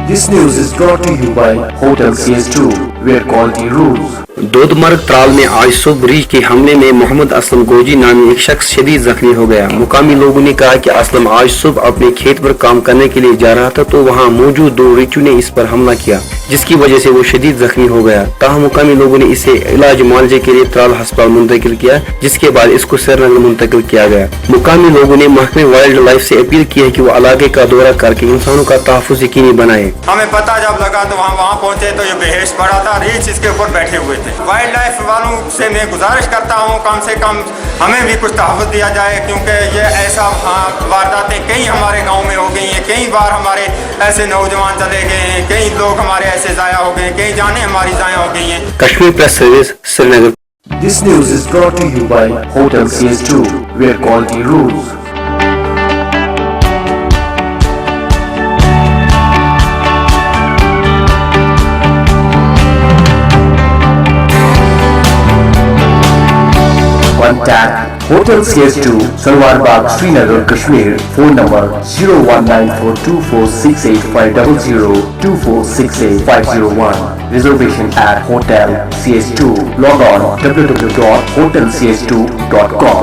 This news is brought to you by Hotel CS2, where quality rules. दोदमर्ग Tral में आज सुबह bridge के हमले में मोहम्मद असलम गोजी नामी एक शख्स शदीद जख्मी हो गया। मुकामी लोगों ने कहा कि असलम आज सुबह अपने खेत पर काम करने के लिए जा रहा था तो वहां मौजूद दो रिचू ने इस पर हमला किया, जिसकी वजह से वो शदीद जख्मी हो गया। ताहम मुकामी लोगों ने इसे इलाज मुआवजे के लिए त्राल अस्पताल मुंतकिल किया, जिसके बाद इसको श्रीनगर मुंतकिल किया गया। मुकामी लोगों ने महकमे वाइल्ड लाइफ से अपील की है कि वो इलाके का दौरा करके इंसानों का तहफ़्फ़ुज़ यकीनी बनाए। हमें पता जब लगा तो वहाँ पहुँचे तो ये बेहोश पड़ा था, रीछ इसके ऊपर बैठे हुए थे। वाइल्ड लाइफ वालों से मैं गुजारिश करता हूँ कम से कम हमें भी कुछ तहफ़्फ़ुज़ दिया जाए, क्योंकि ये ऐसा वारदातें कई हमारे गाँव में हो गई हैं। कई बार हमारे ऐसे नौजवान चले गए हैं, कई लोग हमारे ऐसे ज़ाया हो गए हैं, कई जाने हमारी ज़ाया हो गई हैं। Kashmir press service, Srinagar. This news is brought to you by Hotel CS2, where quality rules. Contact Hotel CS2, Salwar Bagh, Srinagar, Kashmir. Phone number 01942468500 2468 Reservation at Hotel CS2. Log on www.hotelcs2.com.